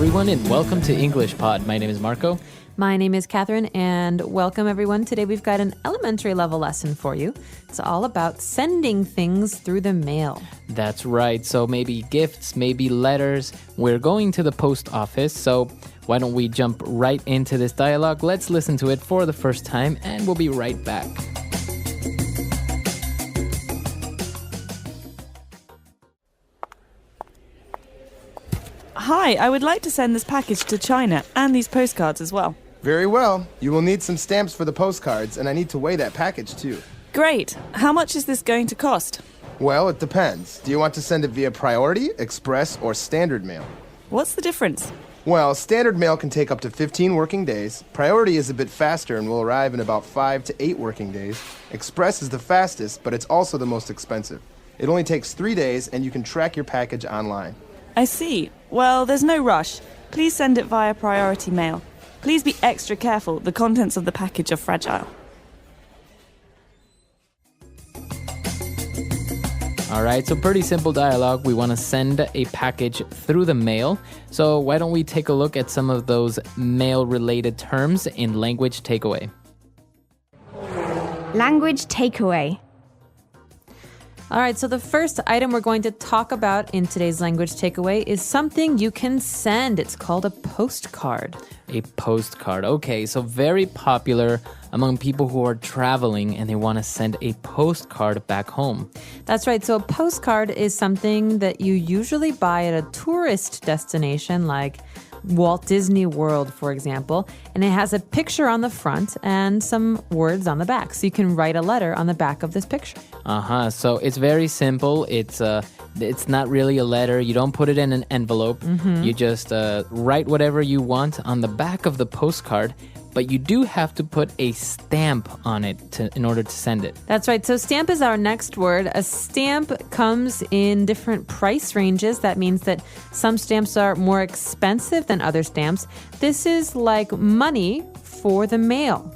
everyone, and welcome to English Pod. My name is Marco. My name is Catherine, and welcome, everyone. Today we've got an elementary level lesson for you. It's all about sending things through the mail. That's right. So maybe gifts, maybe letters. We're going to the post office, so why don't we jump right into this dialogue? Let's listen to it for the first time, and we'll be right back. Hi, I would like to send this package to China and these postcards as well. Very well. You will need some stamps for the postcards, and I need to weigh that package too. Great. How much is this going to cost? Well, it depends. Do you want to send it via priority, express, or standard mail? What's the difference? Well, standard mail can take up to 15 working days. Priority is a bit faster and will arrive in about 5 to 8 working days. Express is the fastest, but it's also the most expensive. It only takes 3 days, and you can track your package online. I see. Well, there's no rush. Please send it via priority mail. Please be extra careful. The contents of the package are fragile. All right, so pretty simple dialogue. We want to send a package through the mail. So why don't we take a look at some of those mail-related terms in language takeaway? Language takeaway. All right, so the first item we're going to talk about in today's language takeaway is something you can send. It's called a postcard. A postcard. Okay, so very popular among people who are traveling and they want to send a postcard back home. That's right. So a postcard is something that you usually buy at a tourist destination like Walt Disney World, for example, and it has a picture on the front and some words on the back. So you can write a letter on the back of this picture. So it's very simple. It's not really a letter. You don't put it in an envelope. You just write whatever you want on the back of the postcard, but you do have to put a stamp on it in order to send it. That's right. So stamp is our next word. A stamp comes in different price ranges. That means that some stamps are more expensive than other stamps. This is like money for the mail.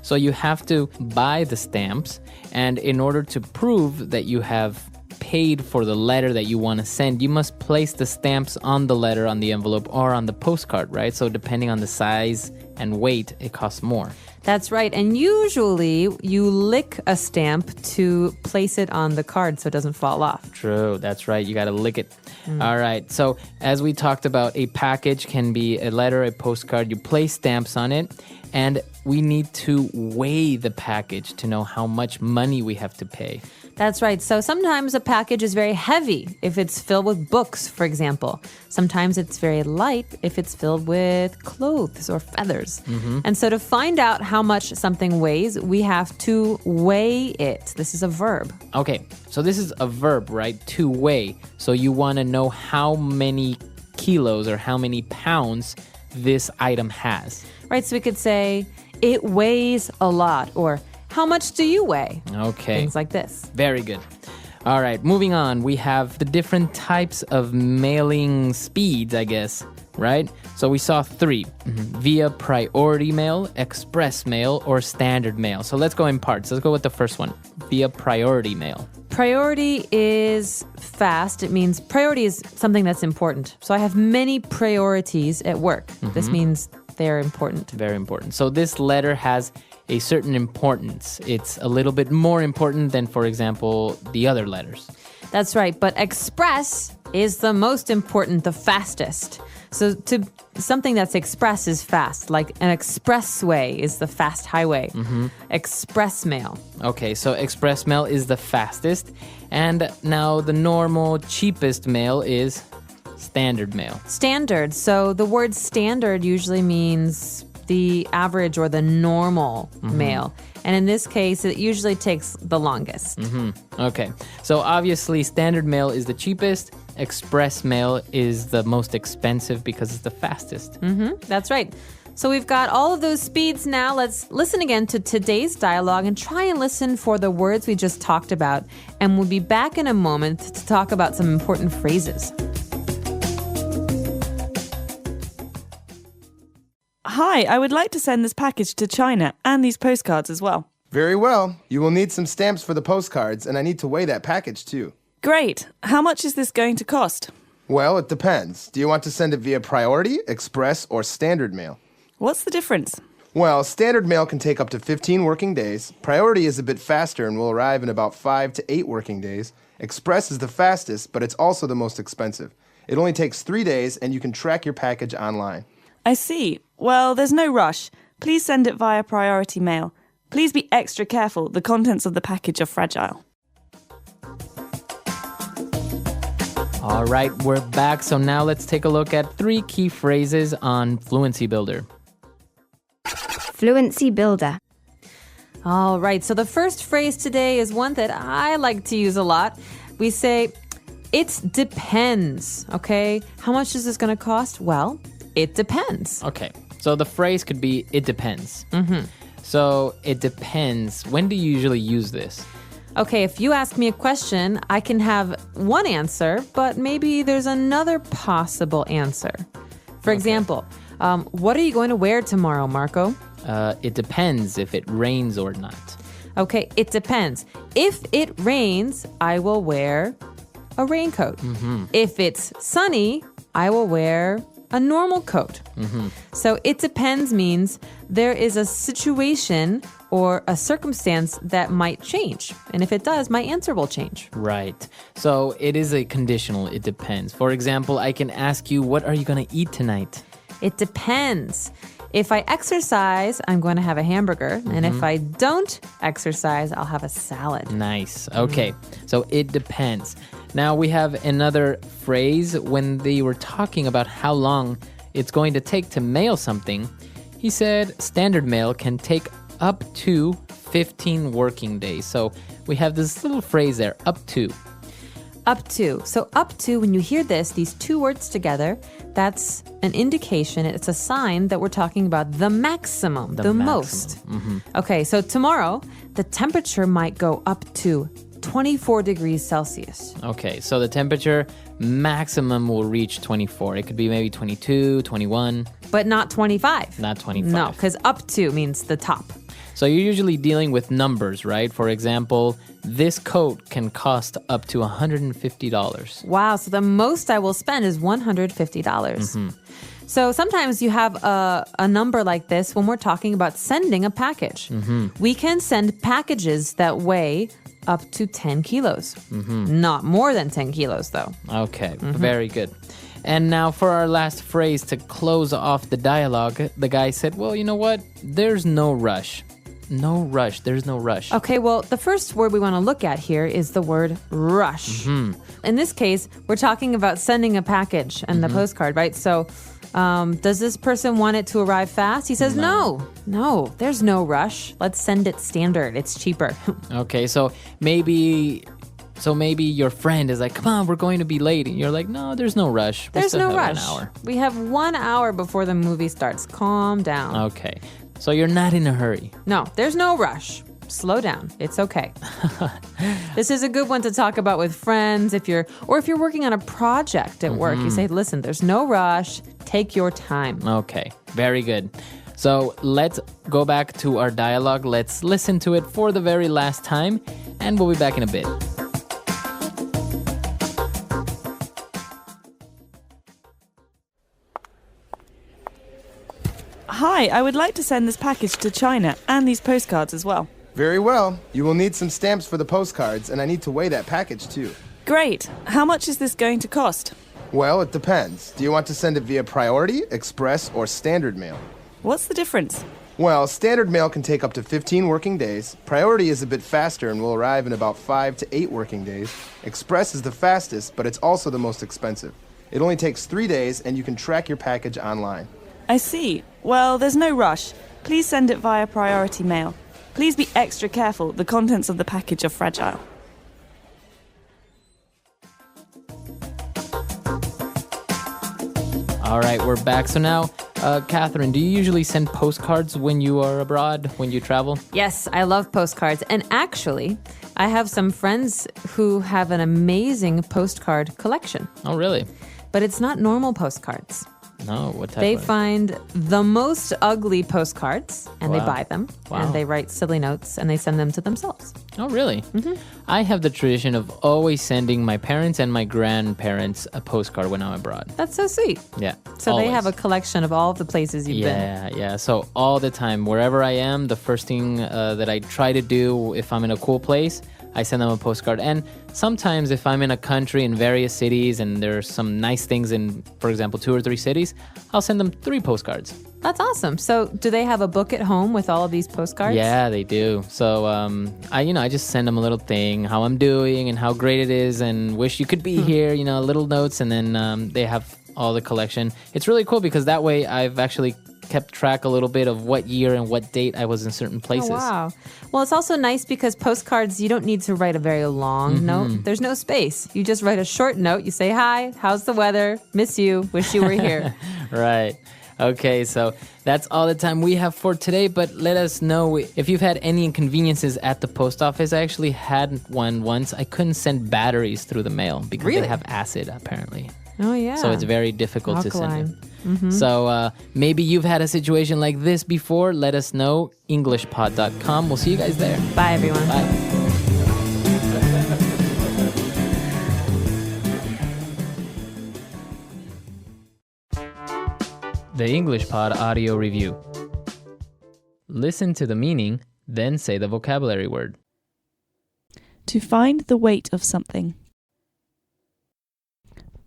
So you have to buy the stamps, and in order to prove that you have paid for the letter that you want to send, you must place the stamps on the letter, on the envelope, or on the postcard, right? So depending on the size and weight, it costs more. That's right. And usually you lick a stamp to place it on the card so it doesn't fall off. True, that's right. You got to lick it. All right. So as we talked about, a package can be a letter, a postcard. You place stamps on it, and we need to weigh the package to know how much money we have to pay. That's right. So sometimes a package is very heavy if it's filled with books, for example. Sometimes it's very light if it's filled with clothes or feathers. And so to find out how much something weighs, we have to weigh it. This is a verb. Okay, so this is a verb, right? To weigh. So you want to know how many kilos or how many pounds this item has. Right, so we could say, it weighs a lot, or how much do you weigh? Okay. Things like this. Very good. All right, moving on. We have the different types of mailing speeds, I guess, right? So we saw 3. Via priority mail, express mail, or standard mail. So let's go in parts. Let's go with the first one. Via priority mail. Priority is fast. It means priority is something that's important. So I have many priorities at work. This means they're important. Very important. So this letter has a certain importance. It's a little bit more important than, for example, the other letters. That's right. But express is the most important, the fastest. So something that's express is fast, like an expressway is the fast highway. Express mail. Okay, so express mail is the fastest. And now the normal, cheapest mail is standard mail. Standard. So the word standard usually means the average or the normal mail. And in this case, it usually takes the longest. Okay, so obviously standard mail is the cheapest. Express mail is the most expensive because it's the fastest. That's right. So we've got all of those speeds now. Let's listen again to today's dialogue and try and listen for the words we just talked about. And we'll be back in a moment to talk about some important phrases. Hi, I would like to send this package to China and these postcards as well. Very well. You will need some stamps for the postcards, and I need to weigh that package too. Great. How much is this going to cost? Well, it depends. Do you want to send it via priority, express, or standard mail? What's the difference? Well, standard mail can take up to 15 working days. Priority is a bit faster and will arrive in about 5 to 8 working days. Express is the fastest, but it's also the most expensive. It only takes 3 days, and you can track your package online. I see. Well, there's no rush. Please send it via priority mail. Please be extra careful. The contents of the package are fragile. All right, we're back. So now let's take a look at 3 key phrases on Fluency Builder. Fluency Builder. All right, so the first phrase today is one that I like to use a lot. We say, it depends, okay? How much is this going to cost? Well, it depends. Okay, so the phrase could be, it depends. So it depends. When do you usually use this? Okay, if you ask me a question, I can have one answer, but maybe there's another possible answer. For example, what are you going to wear tomorrow, Marco? It depends if it rains or not. Okay, it depends. If it rains, I will wear a raincoat. If it's sunny, I will wear a normal coat. So it depends means there is a situation or a circumstance that might change. And if it does, my answer will change. Right. So it is a conditional, it depends. For example, I can ask you, what are you going to eat tonight? It depends. If I exercise, I'm going to have a hamburger. And if I don't exercise, I'll have a salad. Nice. Okay. So it depends. Now we have another phrase when they were talking about how long it's going to take to mail something. He said standard mail can take up to 15 working days. So we have this little phrase there, up to. Up to. So up to, when you hear this, these 2 words together, that's an indication, it's a sign that we're talking about the maximum, the most. Okay, so tomorrow, the temperature might go up to 24 degrees Celsius. Okay, so the temperature maximum will reach 24. It could be maybe 22, 21. But not 25. Not 25. No, because up to means the top. So you're usually dealing with numbers, right? For example, this coat can cost up to $150. Wow, so the most I will spend is $150. So sometimes you have a number like this when we're talking about sending a package. We can send packages that weigh up to 10 kilos. Not more than 10 kilos, though. Okay, very good. And now for our last phrase to close off the dialogue, the guy said, well, you know what? There's no rush. No rush. There's no rush. Okay, well, the first word we want to look at here is the word rush. In this case, we're talking about sending a package and the postcard, right? So does this person want it to arrive fast? He says, no, there's no rush. Let's send it standard. It's cheaper. Okay, so maybe your friend is like, come on, we're going to be late. And you're like, no, there's no rush. There's no rush. 1 hour. We have 1 hour before the movie starts. Calm down. Okay, so you're not in a hurry. No, there's no rush. Slow down. It's okay. This is a good one to talk about with friends if you're working on a project at work. You say, listen, there's no rush. Take your time. Okay, very good. So let's go back to our dialogue. Let's listen to it for the very last time, and we'll be back in a bit. Hi, I would like to send this package to China and these postcards as well. Very well. You will need some stamps for the postcards, and I need to weigh that package too. Great. How much is this going to cost? Well, it depends. Do you want to send it via priority, express, or standard mail? What's the difference? Well, standard mail can take up to 15 working days. Priority is a bit faster and will arrive in about 5 to 8 working days. Express is the fastest, but it's also the most expensive. It only takes 3 days, and you can track your package online. I see. Well, there's no rush. Please send it via priority mail. Please be extra careful. The contents of the package are fragile. All right, we're back. So now, Catherine, do you usually send postcards when you are abroad, when you travel? Yes, I love postcards. And actually, I have some friends who have an amazing postcard collection. Oh, really? But it's not normal postcards. No, what type They of... find the most ugly postcards and they Wow. buy them Wow. and they write silly notes and they send them to themselves. Oh, really? Mm-hmm. I have the tradition of always sending my parents and my grandparents a postcard when I'm abroad. That's so sweet. Yeah. So they have a always. collection of all of the places you've been. Yeah. So all the time, wherever I am, the first thing that I try to do if I'm in a cool place, I send them a postcard. And sometimes if I'm in a country in various cities and there's some nice things in, for example, 2 or 3 cities, I'll send them 3 postcards. That's awesome. So do they have a book at home with all of these postcards? Yeah, they do. So I just send them a little thing, how I'm doing and how great it is and wish you could be here, little notes. And then they have all the collection. It's really cool because that way I've actually kept track a little bit of what year and what date I was in certain places. Oh, wow. Well, it's also nice because postcards, you don't need to write a very long note. There's no space. You just write a short note. You say, hi, how's the weather? Miss you. Wish you were here. Right. Okay, so that's all the time we have for today, but let us know if you've had any inconveniences at the post office. I actually had one once. I couldn't send batteries through the mail because Really? they have acid, apparently. Oh, yeah. So it's very difficult to send Alkaline. it. So maybe you've had a situation like this before. Let us know. EnglishPod.com. We'll see you guys there. Bye, everyone. Bye. The English Pod Audio Review. Listen to the meaning, then say the vocabulary word. To find the weight of something.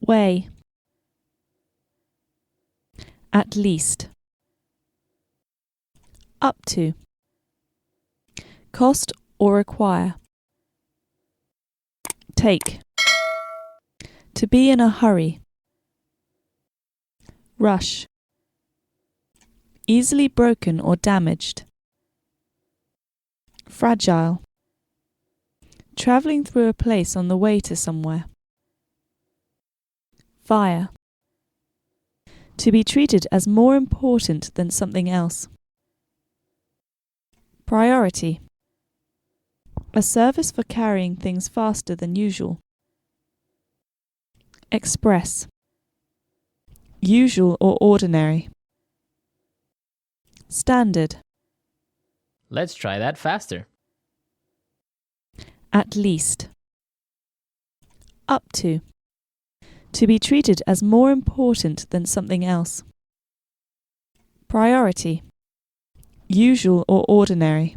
Weigh. At least. Up to. Cost or require. Take. To be in a hurry. Rush. Easily broken or damaged. Fragile. Travelling through a place on the way to somewhere. Fire. To be treated as more important than something else. Priority. A service for carrying things faster than usual. Express. Usual or ordinary. Standard. Let's try that faster. At least. Up to. To be treated as more important than something else. Priority. Usual or ordinary.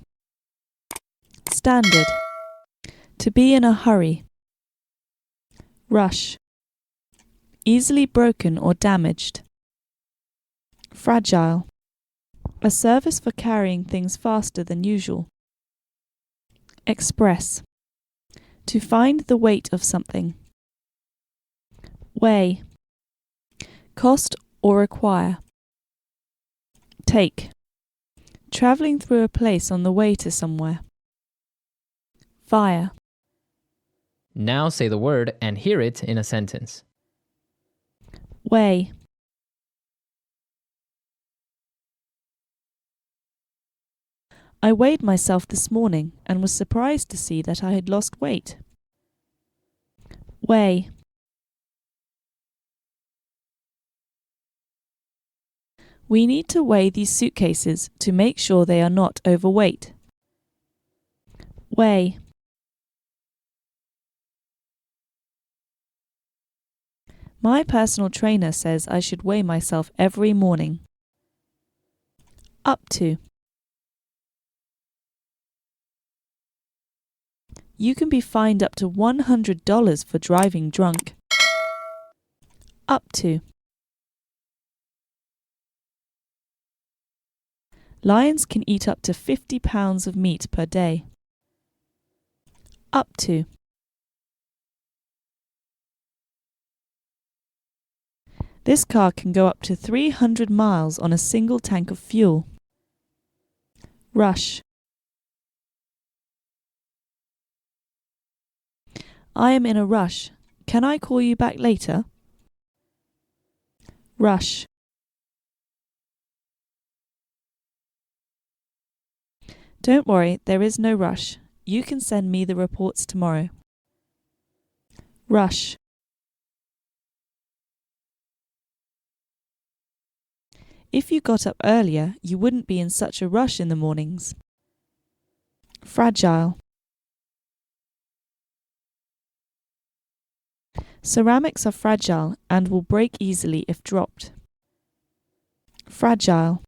Standard. To be in a hurry. Rush. Easily broken or damaged. Fragile. A service for carrying things faster than usual. Express. To find the weight of something. Weigh. Cost or require. Take. Travelling through a place on the way to somewhere. Fire. Now say the word and hear it in a sentence. Weigh. I weighed myself this morning and was surprised to see that I had lost weight. Weigh. We need to weigh these suitcases to make sure they are not overweight. Weigh. My personal trainer says I should weigh myself every morning. Up to. You can be fined up to $100 for driving drunk. Up to. Lions can eat up to 50 pounds of meat per day. Up to. This car can go up to 300 miles on a single tank of fuel. Rush. I am in a rush. Can I call you back later? Rush. Don't worry, there is no rush. You can send me the reports tomorrow. Rush. If you got up earlier, you wouldn't be in such a rush in the mornings. Fragile. Ceramics are fragile and will break easily if dropped. Fragile.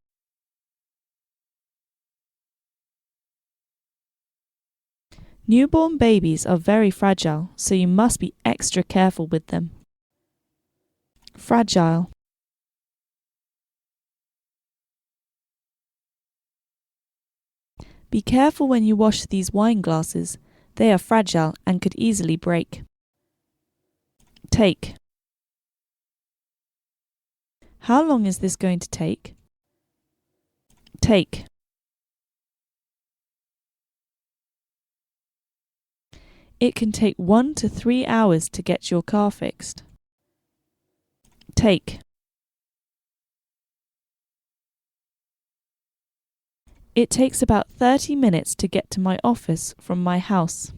Newborn babies are very fragile, so you must be extra careful with them. Fragile. Be careful when you wash these wine glasses. They are fragile and could easily break. Take. How long is this going to take? Take. It can take 1 to 3 hours to get your car fixed. Take. It takes about 30 minutes to get to my office from my house.